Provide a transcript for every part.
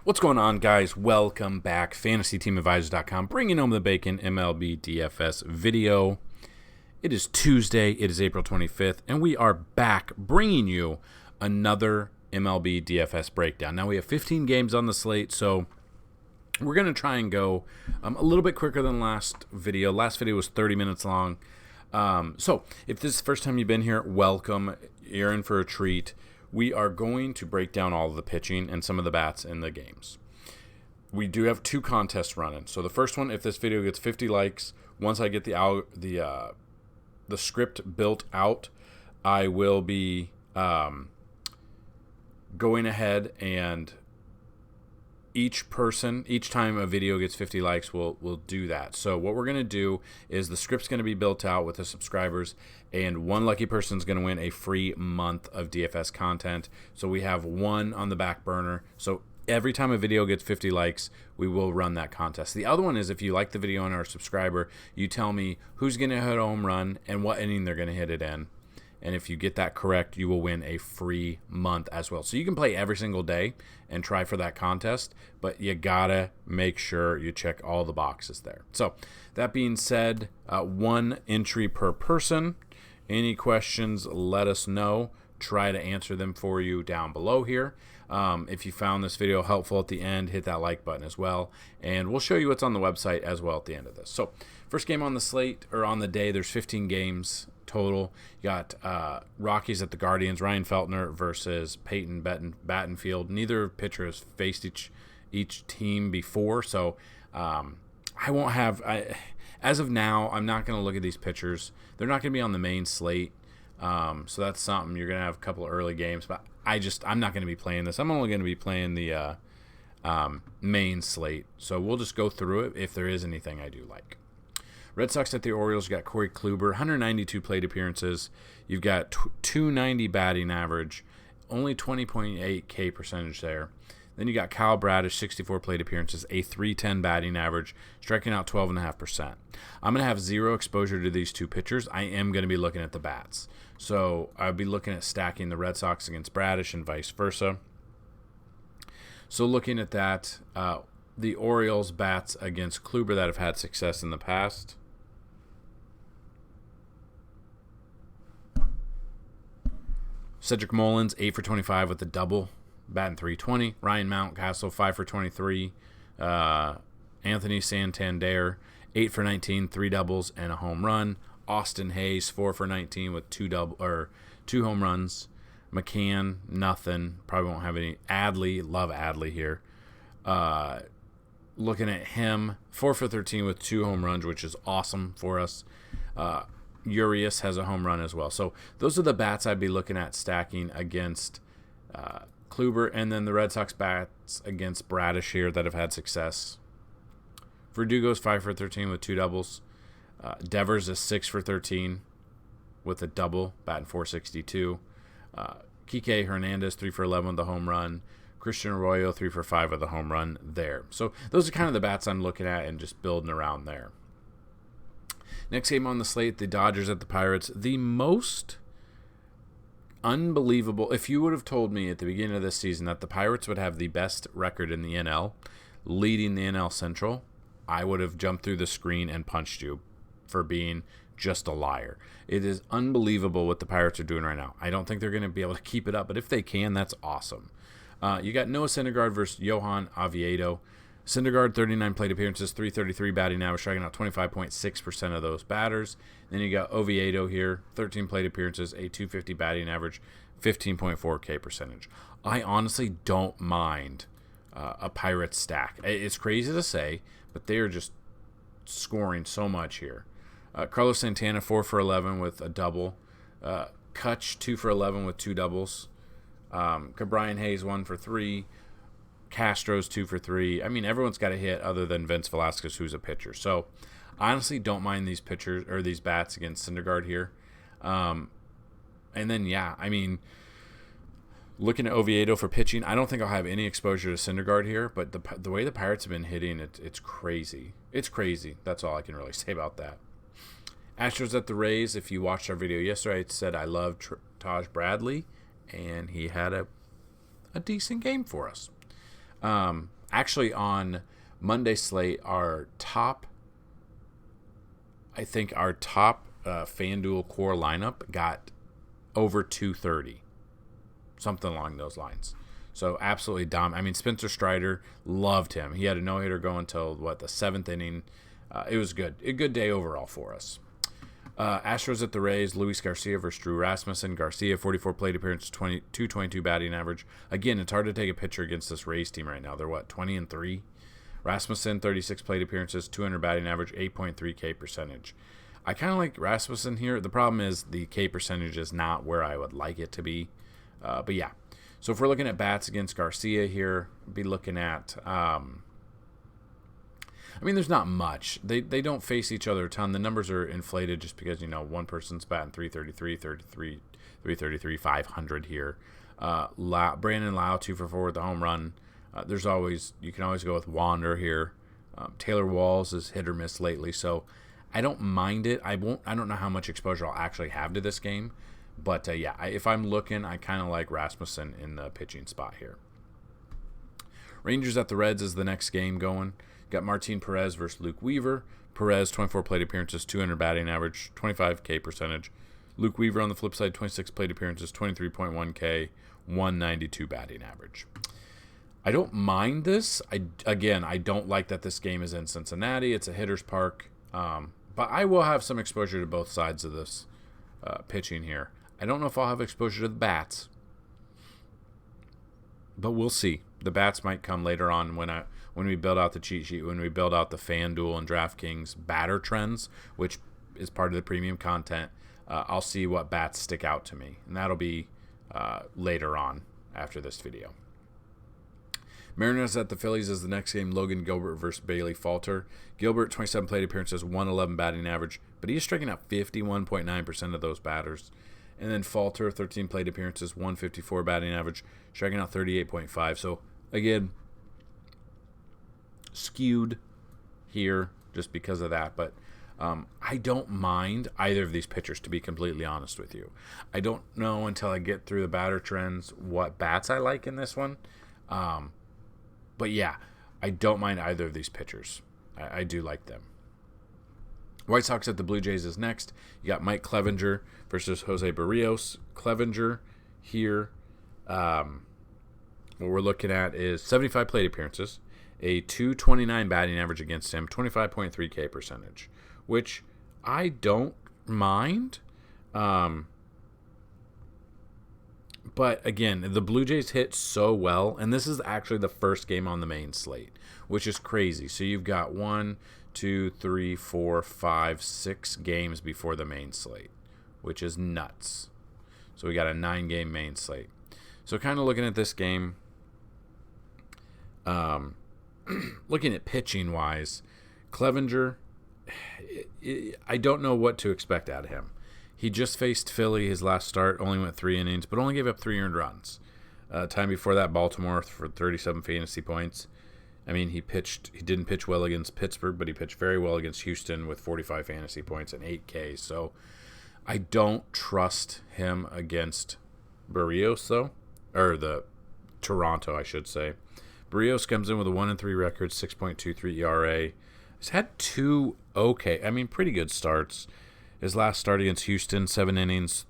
What's going on, guys? Welcome back. FantasyTeamAdvisors.com, bringing home the bacon MLB DFS video. It is Tuesday. It is April 25th, and we are back bringing you another MLB DFS breakdown. Now, we have 15 games on the slate, so we're going to try and go a little bit quicker than last video. Last video was 30 minutes long. So if this is the first time you've been here, welcome. You're in for a treat. We are going to break down all of the pitching and some of the bats in the games. We do have two contests running. So the first one, if this video gets 50 likes, once I get the script built out, I will be going ahead and each time a video gets 50 likes, we'll do that. So what we're going to do is the script's going to be built out with the subscribers, and one lucky person is going to win a free month of DFS content. So we have one on the back burner. So every time a video gets 50 likes, we will run that contest. The other one is if you like the video and are a subscriber, you tell me who's going to hit a home run and what inning they're going to hit it in. And if you get that correct, you will win a free month as well. So you can play every single day and try for that contest, but you gotta make sure you check all the boxes there. So that being said, one entry per person. Any questions, let us know. Try to answer them for you down below here. If you found this video helpful at the end, hit that like button as well. And we'll show you what's on the website as well at the end of this. So first game on the slate, or on the day, there's 15 games total. You got Rockies at the Guardians, Ryan Feltner versus Peyton Battenfield. Neither pitcher has faced each team before, so I won't have... as of now, I'm not going to look at these pitchers. They're not going to be on the main slate, so that's something. You're going to have a couple of early games, but I'm not going to be playing this. I'm only going to be playing the main slate, so we'll just go through it if there is anything I do like. Red Sox at the Orioles, you got Corey Kluber, 192 plate appearances. You've got 290 batting average, only 20.8 K percentage there. Then you got Kyle Bradish, 64 plate appearances, a 310 batting average, striking out 12.5%. I'm going to have zero exposure to these two pitchers. I am going to be looking at the bats. So I'll be looking at stacking the Red Sox against Bradish and vice versa. So looking at that, the Orioles bats against Kluber that have had success in the past. Cedric Mullins, 8 for 25 with a double, batting .320. Ryan Mountcastle, 5 for 23. Anthony Santander, 8 for 19, 3 doubles and a home run. Austin Hayes, 4 for 19 with 2 home runs. McCann, nothing. Probably won't have any. Adley, love Adley here. Looking at him, 4 for 13 with 2 home runs, which is awesome for us. Urias has a home run as well. So those are the bats I'd be looking at stacking against Kluber, and then the Red Sox bats against Bradish here that have had success. Verdugo's 5 for 13 with 2 doubles. Devers is 6 for 13 with a double, batting .462. Kike Hernandez, 3 for 11 with a home run. Christian Arroyo, 3 for 5 with a home run there. So those are kind of the bats I'm looking at and just building around there. Next game on the slate, the Dodgers at the Pirates. The most unbelievable... If you would have told me at the beginning of this season that the Pirates would have the best record in the NL, leading the NL Central, I would have jumped through the screen and punched you for being just a liar. It is unbelievable what the Pirates are doing right now. I don't think they're going to be able to keep it up, but if they can, that's awesome. You got Noah Syndergaard versus Johan Oviedo. Syndergaard, 39 plate appearances, 333 batting average, striking out 25.6% of those batters. Then you got Oviedo here, 13 plate appearances, a 250 batting average, 15.4 K percentage. I honestly don't mind a Pirates stack. It's crazy to say, but they are just scoring so much here. Carlos Santana, 4 for 11 with a double. Kutch, 2 for 11 with 2 doubles. Brian Hayes, 1 for 3. Castro's 2 for 3. I mean, everyone's got a hit other than Vince Velasquez, who's a pitcher. So, I honestly don't mind these pitchers or these bats against Syndergaard here. And then, yeah, I mean, looking at Oviedo for pitching, I don't think I'll have any exposure to Syndergaard here. But the way the Pirates have been hitting, it's crazy. It's crazy. That's all I can really say about that. Astros at the Rays. If you watched our video yesterday, I said I love Taj Bradley, and he had a decent game for us. Actually, on Monday slate, our top FanDuel core lineup got over 230, something along those lines. So absolutely dominant. I mean, Spencer Strider, loved him. He had a no-hitter going until, the 7th inning. It was good. A good day overall for us. Astros at the Rays, Luis Garcia versus Drew Rasmussen. Garcia, 44 plate appearances, 222 batting average. Again, it's hard to take a pitcher against this Rays team right now. They're 20-3? Rasmussen, 36 plate appearances, 200 batting average, 8.3 K percentage. I kind of like Rasmussen here. The problem is the K percentage is not where I would like it to be. But yeah. So if we're looking at bats against Garcia here, be looking at... there's not much. They don't face each other a ton. The numbers are inflated just because, one person's batting 333, 500 here. Brandon Lau, 2 for 4 with the home run. You can always go with Wander here. Taylor Walls is hit or miss lately, so I don't mind it. I don't know how much exposure I'll actually have to this game, but if I'm looking, I kind of like Rasmussen in the pitching spot here. Rangers at the Reds is the next game going. Got Martin Perez versus Luke Weaver. Perez, 24 plate appearances, 200 batting average, 25 K percentage. Luke Weaver on the flip side, 26 plate appearances, 23.1 K, 192 batting average. I don't mind this. I don't like that this game is in Cincinnati. It's a hitter's park. But I will have some exposure to both sides of this pitching here. I don't know if I'll have exposure to the bats, but we'll see. The bats might come later on when we build out the cheat sheet, when we build out the Fanduel and DraftKings batter trends, which is part of the premium content. I'll see what bats stick out to me, and that'll be later on after this video. Mariners at the Phillies is the next game. Logan Gilbert versus Bailey Falter. Gilbert, 27 plate appearances, 111 batting average, but he is striking out 51.9% of those batters. And then Falter, 13 plate appearances, 154 batting average, striking out 38.5. So, again, skewed here just because of that. But I don't mind either of these pitchers, to be completely honest with you. I don't know until I get through the batter trends what bats I like in this one. But yeah, I don't mind either of these pitchers. I do like them. White Sox at the Blue Jays is next. You got Mike Clevinger versus Jose Barrios. Clevinger here, what we're looking at is 75 plate appearances, a 229 batting average against him, 25.3 K percentage, which I don't mind. But again, the Blue Jays hit so well, and this is actually the first game on the main slate, which is crazy. So you've got 1, 2, 3, 4, 5, 6 games before the main slate, which is nuts. So we got a 9-game main slate. So kind of looking at this game, looking at pitching wise, Clevinger, I don't know what to expect out of him. He just faced Philly his last start, only went 3 innings, but only gave up 3 earned runs. Time before that, Baltimore for 37 fantasy points. I mean, he didn't pitch well against Pittsburgh, but he pitched very well against Houston with 45 fantasy points and 8K. So I don't trust him against Barrios, though, or the Toronto, I should say. Barrios comes in with a 1-3 record, 6.23 ERA. He's had 2 pretty good starts. His last start against Houston, 7 innings,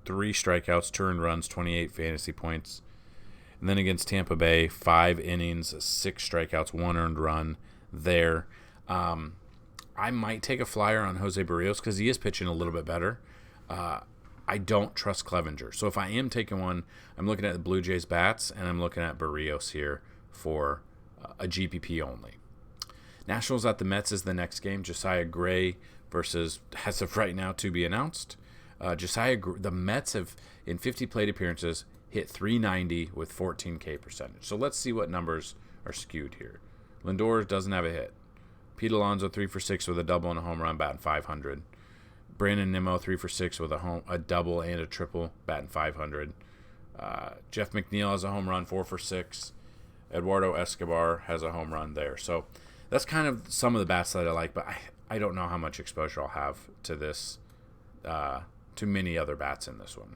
3 strikeouts, 2 earned runs, 28 fantasy points. And then against Tampa Bay, 5 innings, 6 strikeouts, 1 earned run there. I might take a flyer on Jose Barrios because he is pitching a little bit better. I don't trust Clevinger. So if I am taking one, I'm looking at the Blue Jays bats, and I'm looking at Barrios here for a GPP only. Nationals at the Mets is the next game. Josiah Gray versus, as of right now, to be announced. The Mets have, in 50 plate appearances, hit 390 with 14K percentage. So let's see what numbers are skewed here. Lindor doesn't have a hit. Pete Alonso 3 for 6 with a double and a home run, batting 500. Brandon Nimmo 3 for 6 with a double and a triple, batting 500. Jeff McNeil has a home run, 4 for 6. Eduardo Escobar has a home run there. So that's kind of some of the bats that I like, but I don't know how much exposure I'll have to this, to many other bats in this one.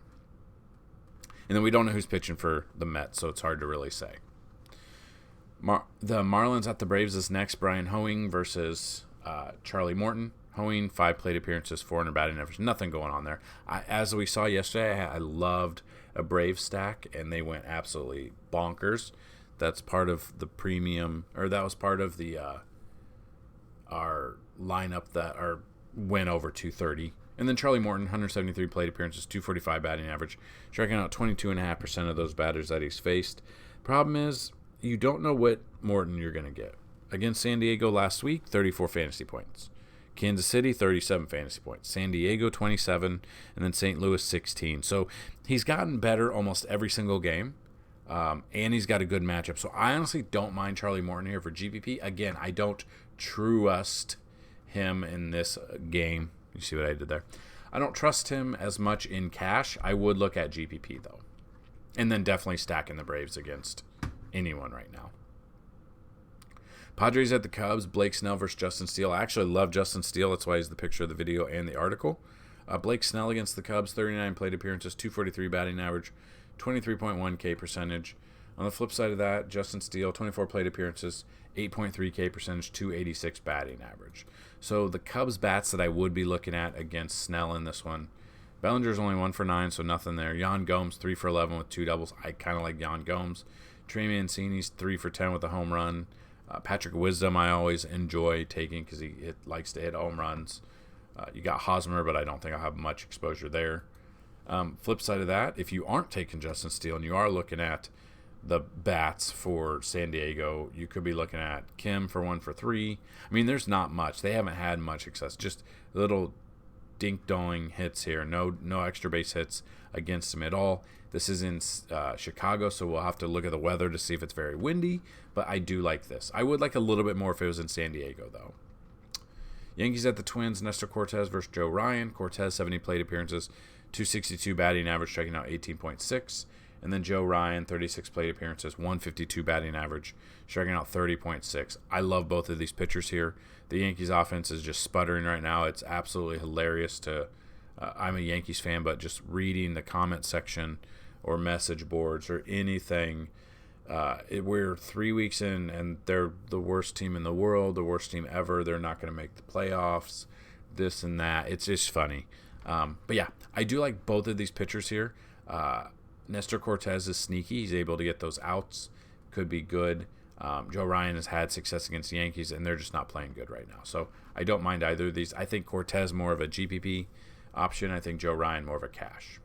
And then we don't know who's pitching for the Mets, so it's hard to really say. The Marlins at the Braves is next. Brian Hoeing versus Charlie Morton. Hoeing, 5 plate appearances, 400 batting average. Nothing going on there. As we saw yesterday, I loved a Braves stack, and they went absolutely bonkers. That's part of the premium, or that was part of the our lineup that went over 230. And then Charlie Morton, 173 plate appearances, 245 batting average, striking out 22.5% of those batters that he's faced. Problem is, you don't know what Morton you're going to get. Against San Diego last week, 34 fantasy points. Kansas City, 37 fantasy points. San Diego, 27. And then St. Louis, 16. So he's gotten better almost every single game. And he's got a good matchup. So I honestly don't mind Charlie Morton here for GPP. Again, I don't trust him in this game. You see what I did there? I don't trust him as much in cash. I would look at GPP, though. And then definitely stacking the Braves against anyone right now. Padres at the Cubs. Blake Snell versus Justin Steele. I actually love Justin Steele. That's why he's the picture of the video and the article. Blake Snell against the Cubs. 39 plate appearances, 243 batting average, 23.1 K percentage. On the flip side of that, Justin Steele, 24 plate appearances, 8.3 K percentage, 286 batting average. So the Cubs bats that I would be looking at against Snell in this one. Bellinger's only 1 for 9, so nothing there. Yan Gomes, 3 for 11 with 2 doubles. I kind of like Yan Gomes. Trey Mancini's 3 for 10 with a home run. Patrick Wisdom I always enjoy taking because he likes to hit home runs. You got Hosmer, but I don't think I'll have much exposure there. Flip side of that, if you aren't taking Justin Steele and you are looking at the bats for San Diego, you could be looking at Kim for 1 for 3. I mean, there's not much. They haven't had much success. Just little dink-dong hits here. No extra base hits against him at all. This is in Chicago, so we'll have to look at the weather to see if it's very windy. But I do like this. I would like a little bit more if it was in San Diego, though. Yankees at the Twins. Nestor Cortez versus Joe Ryan. Cortez, 70 plate appearances, 262 batting average, striking out 18.6. And then Joe Ryan, 36 plate appearances, 152 batting average, striking out 30.6. I love both of these pitchers here. The Yankees offense is just sputtering right now. It's absolutely hilarious to I'm a Yankees fan, but just reading the comment section or message boards or anything, we're 3 weeks in and they're the worst team in the world, the worst team ever. They're not going to make the playoffs, this and that. It's just funny. But yeah, I do like both of these pitchers here. Nestor Cortez is sneaky. He's able to get those outs. Could be good. Joe Ryan has had success against the Yankees, and they're just not playing good right now. So I don't mind either of these. I think Cortez more of a GPP option. I think Joe Ryan more of a cash.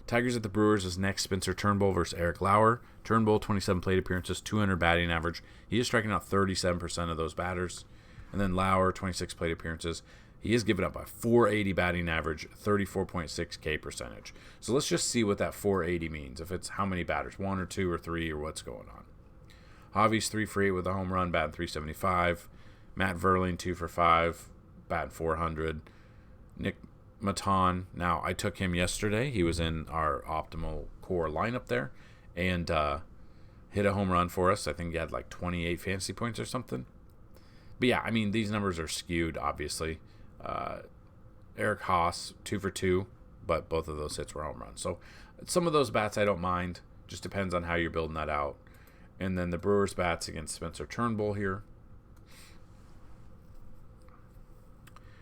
Tigers at the Brewers is next. Spencer Turnbull versus Eric Lauer. Turnbull, 27 plate appearances, 200 batting average. He is striking out 37% of those batters. And then Lauer, 26 plate appearances. He is given up a 480 batting average, 34.6 K percentage. So let's just see what that 480 means. If it's how many batters, 1 or 2 or 3, or what's going on. Javi's 3 for 8 with a home run, batting 375. Matt Verlaine, 2 for 5, batting 400. Nick Maton, now I took him yesterday. He was in our optimal core lineup there and hit a home run for us. I think he had like 28 fantasy points or something. But yeah, I mean, these numbers are skewed, obviously. Eric Haas, 2 for 2, but both of those hits were home runs. So some of those bats I don't mind. Just depends on how you're building that out. And then the Brewers bats against Spencer Turnbull here.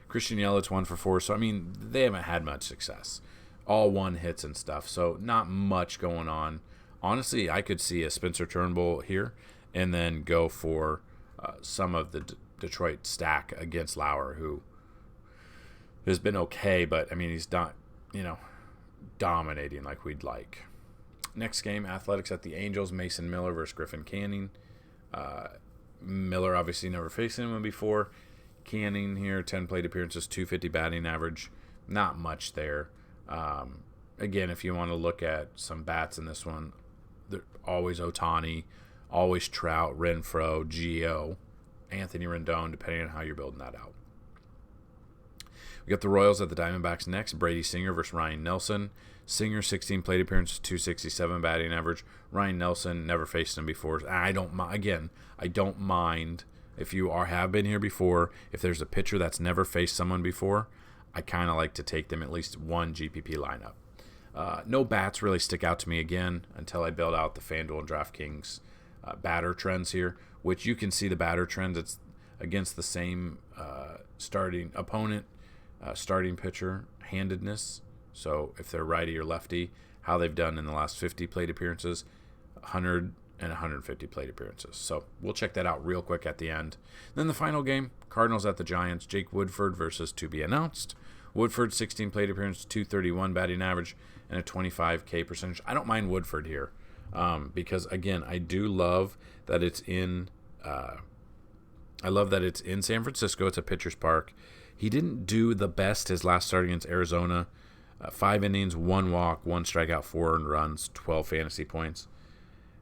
Christian Yelich, 1 for 4. So, I mean, they haven't had much success. All 1 hits and stuff. So, not much going on. Honestly, I could see a Spencer Turnbull here and then go for some of the Detroit stack against Lauer, who has been okay, but, I mean, he's not, dominating like we'd like. Next game, Athletics at the Angels. Mason Miller versus Griffin Canning. Miller obviously never faced anyone before. Canning here, 10 plate appearances, 250 batting average. Not much there. Again, if you want to look at some bats in this one, always Ohtani, always Trout, Renfroe, Gio, Anthony Rendon, depending on how you're building that out. We got the Royals at the Diamondbacks next. Brady Singer versus Ryan Nelson. Singer, 16 plate appearances, 267 batting average. Ryan Nelson, never faced him before. I don't mind if you have been here before. If there's a pitcher that's never faced someone before, I kind of like to take them at least one GPP lineup. No bats really stick out to me again until I build out the Fanduel and DraftKings batter trends here, which you can see the batter trends. It's against the same starting opponent, starting pitcher handedness. So if they're righty or lefty, how they've done in the last 50 plate appearances, 100 and 150 plate appearances. So we'll check that out real quick at the end. Then the final game, Cardinals at the Giants, Jake Woodford versus to be announced. Woodford, 16 plate appearances, 231 batting average, and a 25K percentage. I don't mind Woodford here because, again, I do love that it's in San Francisco. It's a pitcher's park. He didn't do the best his last start against Arizona. 5 innings, 1 walk, 1 strikeout, 4 earned runs, 12 fantasy points.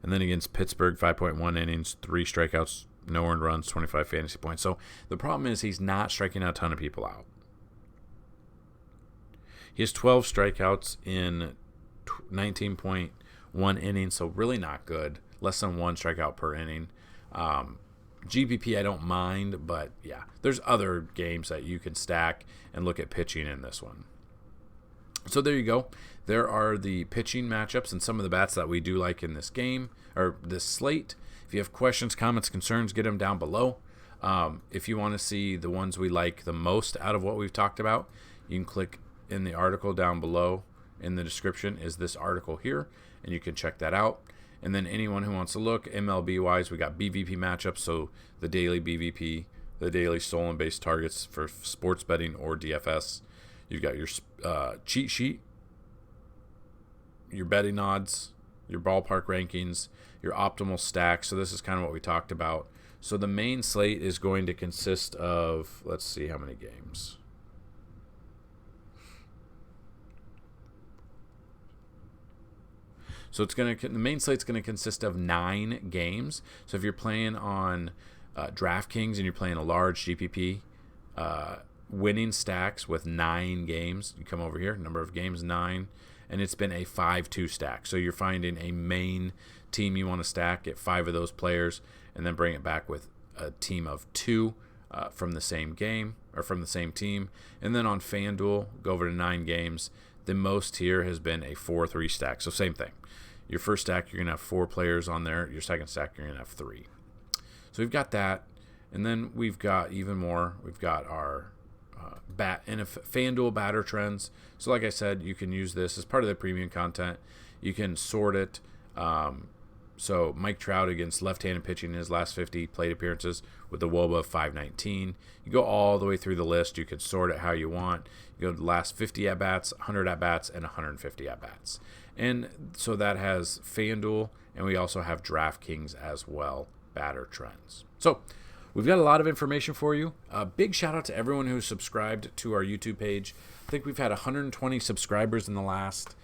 And then against Pittsburgh, 5.1 innings, 3 strikeouts, no earned runs, 25 fantasy points. So the problem is he's not striking out a ton of people out. He has 12 strikeouts in 19.1 innings, so really not good. Less than 1 strikeout per inning. GPP I don't mind, but yeah, there's other games that you can stack and look at pitching in this one. So there you go. There are the pitching matchups and some of the bats that we do like in this game, or this slate. If you have questions, comments, concerns, get them down below. If you want to see the ones we like the most out of what we've talked about, you can click in the article down below. In the description is this article here, and you can check that out. And then anyone who wants to look, MLB-wise, we got BVP matchups, so the daily BVP, the daily stolen base targets for sports betting or DFS. You've got your cheat sheet, your betting odds, your ballpark rankings, your optimal stack. So this is kind of what we talked about. So the main slate is going to consist of, let's see how many games. So the main slate's going to consist of 9 games. So if you're playing on DraftKings and you're playing a large GPP, winning stacks with 9 games. You come over here, number of games 9, and it's been a 5-2 stack. So you're finding a main team you want to stack, get 5 of those players, and then bring it back with a team of 2 from the same game or from the same team. And then on FanDuel, go over to 9 games. The most here has been a 4-3 stack. So same thing. Your first stack, you're going to have 4 players on there. Your second stack, you're going to have 3. So we've got that. And then we've got even more. We've got our FanDuel batter trends. So like I said, you can use this as part of the premium content. You can sort it. So Mike Trout against left-handed pitching in his last 50 plate appearances with the WOBA of 519. You go all the way through the list. You can sort it how you want. You go to the last 50 at-bats, 100 at-bats, and 150 at-bats. And so that has FanDuel, and we also have DraftKings as well, batter trends. So we've got a lot of information for you. A big shout out to everyone who's subscribed to our YouTube page. I think we've had 120 subscribers in the last,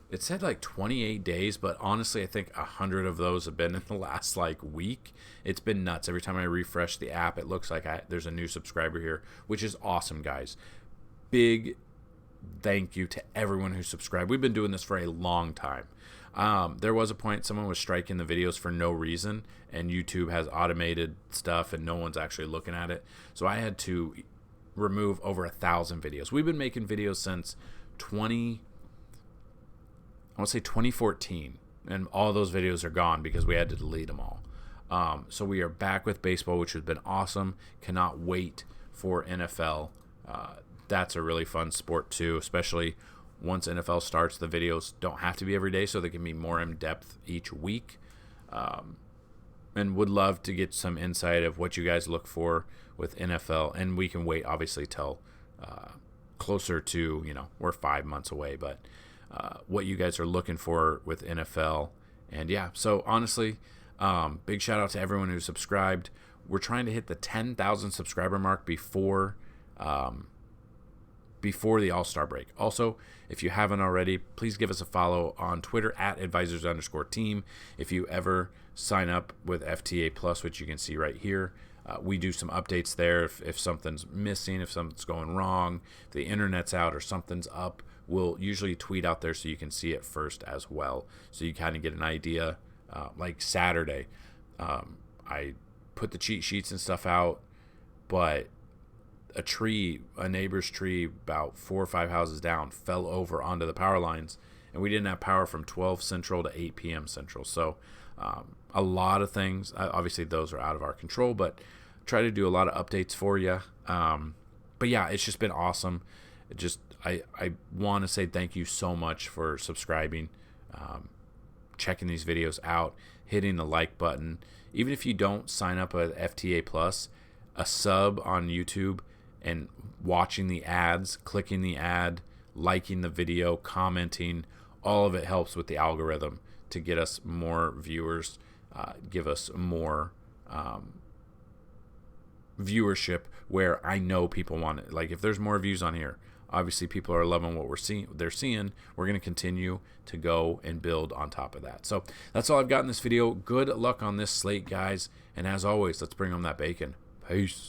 it said like 28 days, but honestly, I think 100 of those have been in the last week. It's been nuts. Every time I refresh the app, it looks like there's a new subscriber here, which is awesome, guys. Big thank you to everyone who subscribed. We've been doing this for a long time. There was a point someone was striking the videos for no reason, and YouTube has automated stuff and no one's actually looking at it. So I had to remove over 1,000 videos. We've been making videos since 2014, and all those videos are gone because we had to delete them all. So we are back with baseball, which has been awesome. Cannot wait for NFL. That's a really fun sport too, especially once NFL starts. The videos don't have to be every day, so they can be more in depth each week. And would love to get some insight of what you guys look for with NFL. And we can wait, obviously, till closer to, we're 5 months away, but what you guys are looking for with NFL. And yeah, so honestly, big shout out to everyone who subscribed. We're trying to hit the 10,000 subscriber mark before the All-Star break. Also, if you haven't already, please give us a follow on Twitter at @advisors_team. If you ever sign up with FTA Plus, which you can see right here, we do some updates there. If something's missing, if something's going wrong, if the internet's out or something's up, we'll usually tweet out there so you can see it first as well. So you kind of get an idea. Like Saturday, I put the cheat sheets and stuff out, but a neighbor's tree about 4 or 5 houses down fell over onto the power lines, and we didn't have power from 12 Central to 8 p.m. Central. So a lot of things. Obviously, those are out of our control, but try to do a lot of updates for you. But yeah, it's just been awesome. I want to say thank you so much for subscribing, checking these videos out, hitting the like button. Even if you don't sign up at FTA Plus, a sub on YouTube and watching the ads, clicking the ad, liking the video, commenting, all of it helps with the algorithm to get us more viewers, give us more viewership where I know people want it. Like if there's more views on here, obviously people are loving what they're seeing. We're going to continue to go and build on top of that. So that's all I've got in this video. Good luck on this slate, guys. And as always, let's bring home that bacon. Peace.